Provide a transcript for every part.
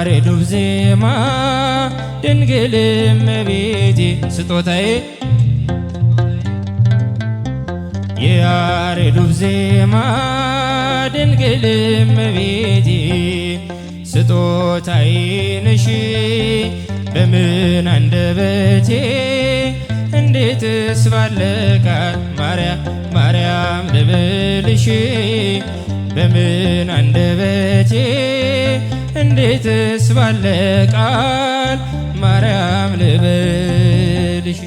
የያሬዱ ዜማ ድንግል እመቤቴ ስጦታዬ የያሬዱ ዜማ ድንግል እመቤቴ ስጦታዬ ነሽ በምን አንደበቴ እንዴትስ ባለ ቃል ማርያም ልበልሽ በምን አንደበቴ እንዴትስ ባለ ቃል ማርያም ልበልሽ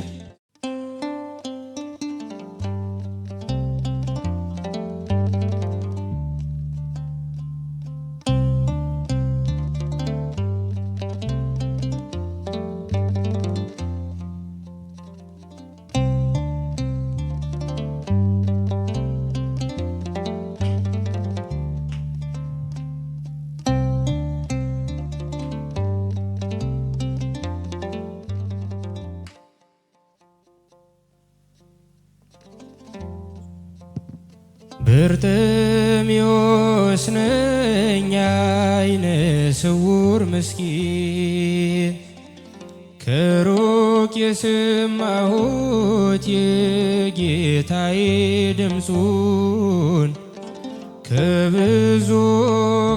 በርጤሜዎስ ነኝ ዓይነ ስውር ምስኪን ከሩቅ የሰማሁት የጌታዬ ድምፁን ከብዙ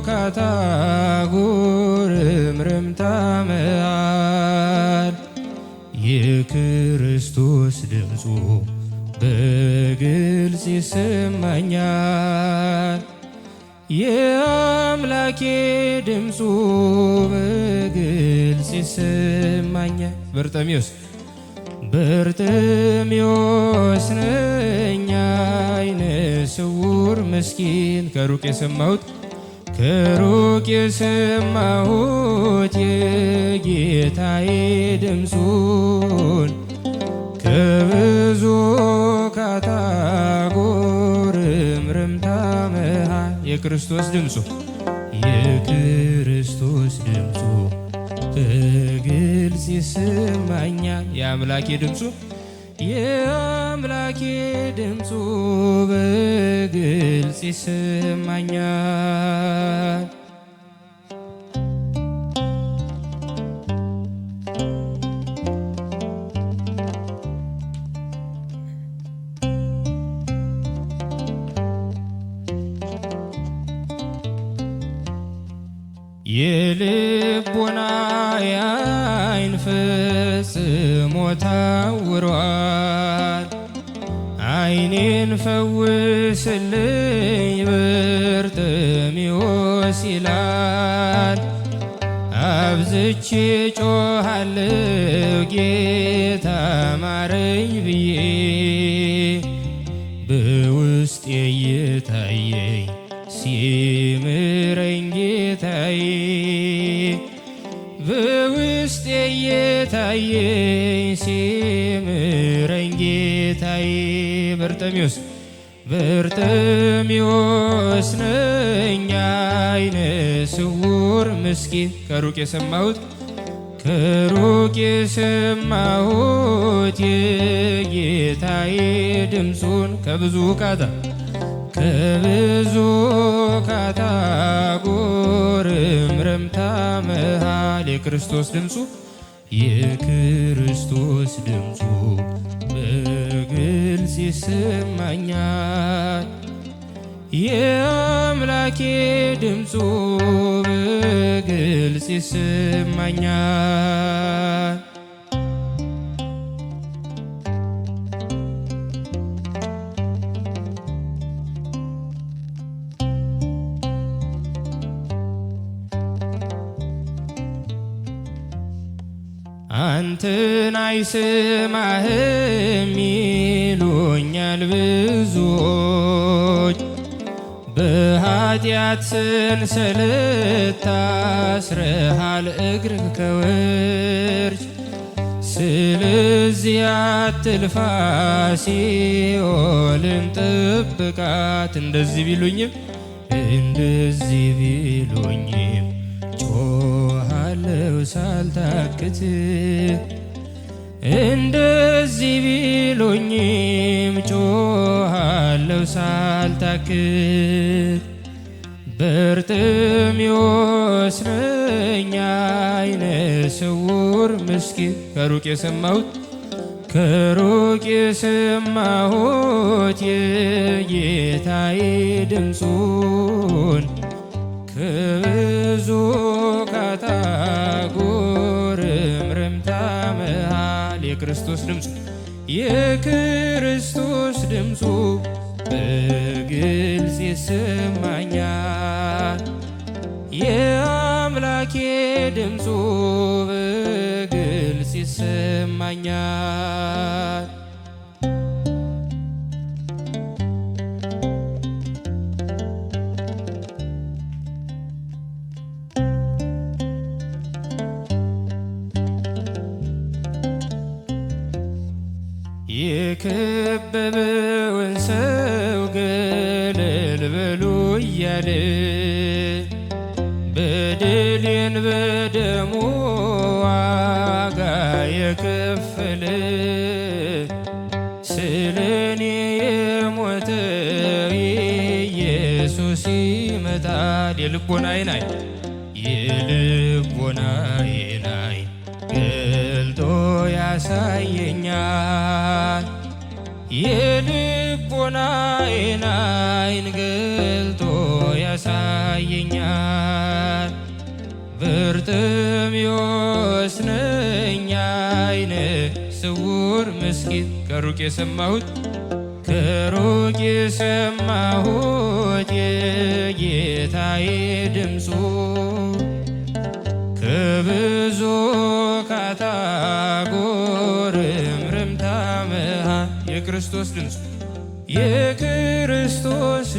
ካታጎር እምርምታ መሃል የክርስቶስ ድምፁ በግልጽ ይሰማኛል የአምላኬ ድምፁ በግልጽ ይሰማኛል። በርጤሜዎስ ነኝ ዓይነ ስውር ምስኪን ከሩቅ የሰማሁት የጌታዬ ድምፁን ከብዙ ካታጎር እምርምታ መሃል የክርስቶስ ድምፁ በግልጽ ይሰማኛል የአምላኬ ድምፁ በግልጽ ይሰማኛል። የልቦናዬ ዓይን ፈጽሞ ታውሯል ዓይኔን ፈውስልኝ በርጤሜዎስ ይላል አብዝቼ ጮኻለሁ ጌታ ማረኝ ብዬ በውስጤ እየታየኝ ሲምረኝ ጌታዬ በውስጤ እየታየኝ ሲምረኝ ጌታዬ በርጤሜዎስ ነኝ ዓይነ ስውር ምስኪን ከሩቅ የሰማሁት የጌታዬ ድምፁን ከብዙ ካታጎር እምርምታ መሃል የክርስቶስ ድምፁ በግልጽ ይሰማኛል የአምላኬ ድምፁ በግልጽ ይሰማኛል። አንተን አይሰማህም ይሉኛል ብዙዎች በኃጢአት ሰንሰለት ታስረሃል እግርህ ከወርች ስለዚህ አትልፋ ሲኦልን ጠብቃት እንደዚህ ቢሉኝም ጮኻለሁ ሳልታክት እንደዚህ ቢሉኝም ጮኻለሁ ሳልታክት በርጤሜዎስ ነኝ ዓይነ ስውር ምስኪን ከሩቅ የሰማሁት የጌታዬ ድምፁን ከብዙ ካታጎር እምርምታ መሃል የክርስቶስ ድምፁ በግልጽ ይሰማኛል። የአምላኬ ድምፁ በግልጽ ይሰማኛል። የከበበውን ሰው ገለል በሉ እያለ በደሌን በደሙ ዋጋ የከፈለ ስለኔ የሞተው ኢየሱስ ይመጣል። የልቦናዬን ዓይን ገልጦ ያሳየኛል። የልቦናዬን ዓይን ገልጦ ያሳየኛል። በርጤሜዎስ ነኝ ዓይነ ስውር ምስኪን ከሩቅ የሰማሁት የጌታዬ ድምፁ ከብዙ ካታጎር እምርምታ መሃል የክርስቶስ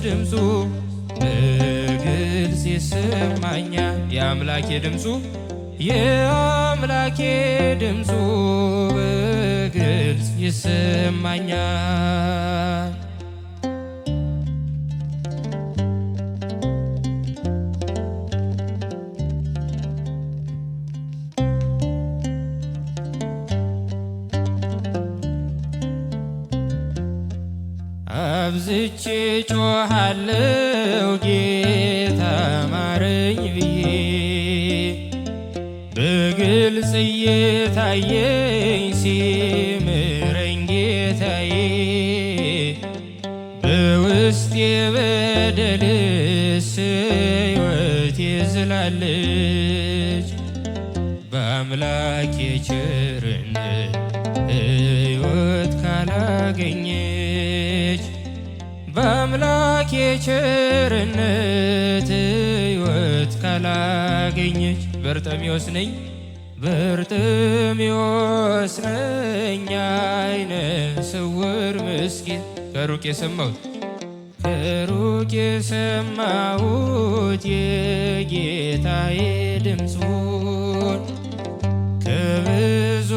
ድምፁ በግልጽ ይሰማኛል። የአምላኬ ድምፁ በግልጽ ይሰማኛል። አብዝቼ ጮኻለሁ ጌታ ማረኝ ብዬ በግልጽ እየታየኝ ሲምረኝ ጌታዬ በውስጤ በደልስ ሕይወቴ ዝላለች በአምላኬ ቸርነት ሕይወት ካላገኘች በአምላኬ ቸርነት ሕይወት ካላገኘች በርጤሜዎስ ነኝ ዓይነ ስውር ምስኪን ከሩቅ የሰማሁት የጌታዬ ድምፁን ከብዙ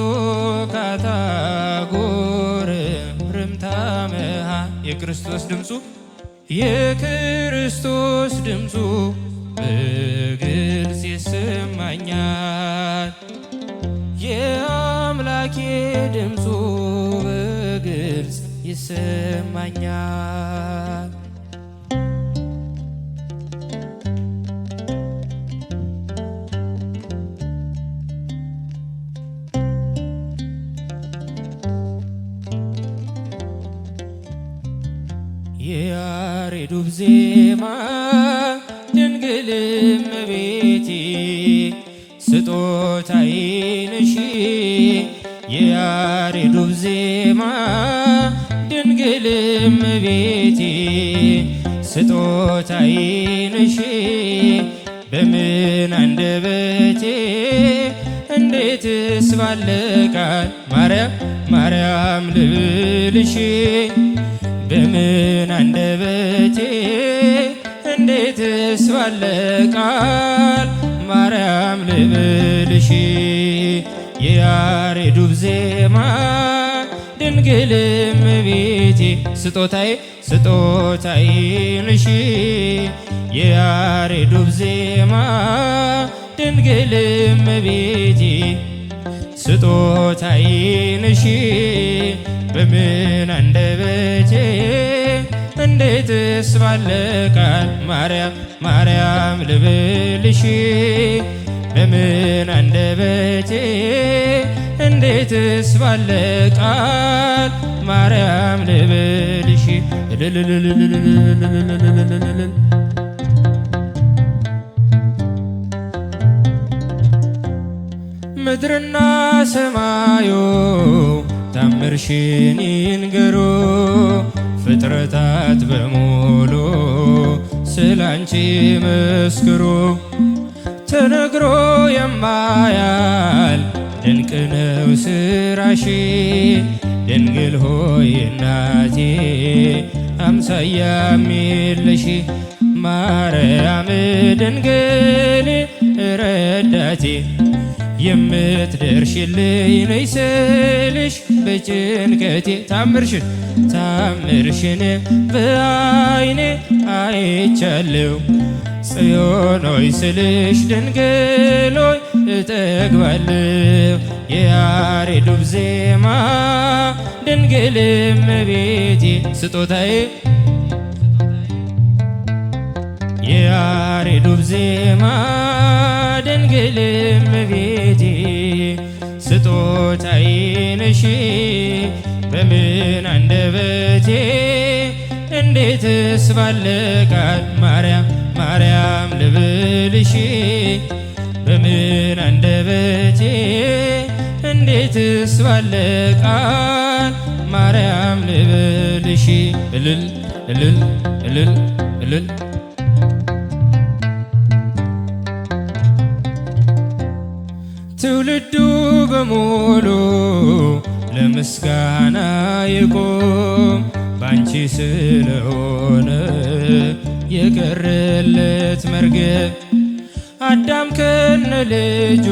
ካታጎር እምርምታ መሃል የክርስቶስ ድምፁ በግልጽ ይሰማኛል። የአምላኬ ድምፁ በግልጽ ይሰማኛል። የያሬዱብ ዜማ ድንግል እመቤቴ ስጦታዬ ነሽ። የያሬዱብ ዜማ ድንግል እመቤቴ ስጦታዬ ነሽ። በምን አንደበቴ እንዴትስ ባለ ቃል ማርያም ልብልሽ በምን አንደበቴ እንዴትስ ባለ ቃል ማርያም ልብልሽ የያሬዱብ ዜማ ድንግል እመቤቴ ስጦታዬ ነሽ። የያሬዱብ ዜማ ድንግል እመቤቴ ስጦታዬ ነሽ። በምን አንደበቴ እንዴትስ ባለ ቃል ማርያም ማርያም ልብልሽ በምን አንደበቴ እንዴትስ ባለ ቃል ማርያም ልብልሽ ምድርና ሰማዩ ታምርሽን ይንገሩ ፍጥረታት በሙሉ ስላንቺ መስክሩ ተነግሮ የማያል ድንቅ ነው ስራሽ ድንግል ሆይ እናቴ አምሳያም የለሽ ማርያም ድንግል ረዳቴ የምትደርሽልኝ ነይ ስልሽ በጭንቀቴ ታምርሽን በዓይኔ አይቻለሁ ጽዮን ሆይ ስልሽ ድንግል ሆይ እጠግባለሁ የያሬዱ ዜማ ድንግል እመቤቴ ስጦታዬ የያሬዱ ዜማ ድንግል እመቤቴ ስጦታዬ ነሽ በምን አንደበቴ እንዴትስ ባለ ቃል ማርያም ማርያም ልብልሽ በምን አንደበቴ እንዴትስ ባለ ቃል ማርያም ልብልሽ እልል እልል እልል እልል ትውልዱ በሙሉ ለምስጋና ይቆም ባንቺ ስለሆነ የቀረለት መርገም አዳም ከነ ልጁ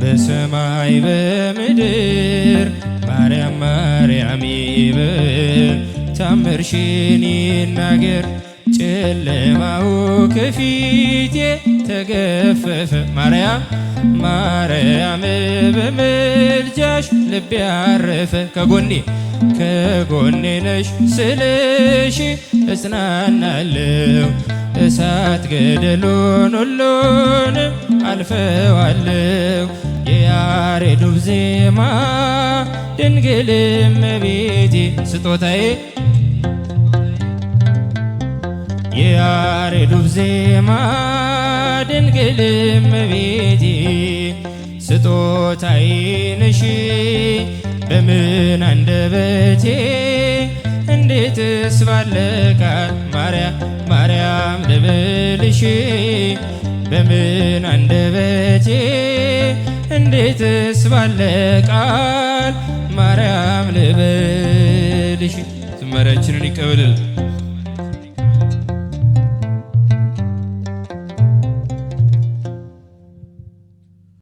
በሰማይ በምድር ማርያም ማርያም ይበል ታምርሽን ይናገር ጨለማው ከፊቴ ተገፈፈ ማርያም ማርያም በምልጃሽ ልቤ ያረፈ ከጎኔ ነሽ ስልሽ እጽናናለሁ እሳት ገደሉን ሁሉንም አልፈዋለሁ የያሬዱ ዜማ ድንግል እመቤቴ ስጦታዬ የያሬዱ ዜማ ድንግል እመቤቴ ስጦታዬ ነሽ በምን አንደበቴ እንዴትስ ባለ ቃል ማርያም ማርያም ልብልሽ በምን አንደበቴ እንዴትስ ባለ ቃል ማርያም ልብልሽ ዝማሬያችንን ይቀበልል።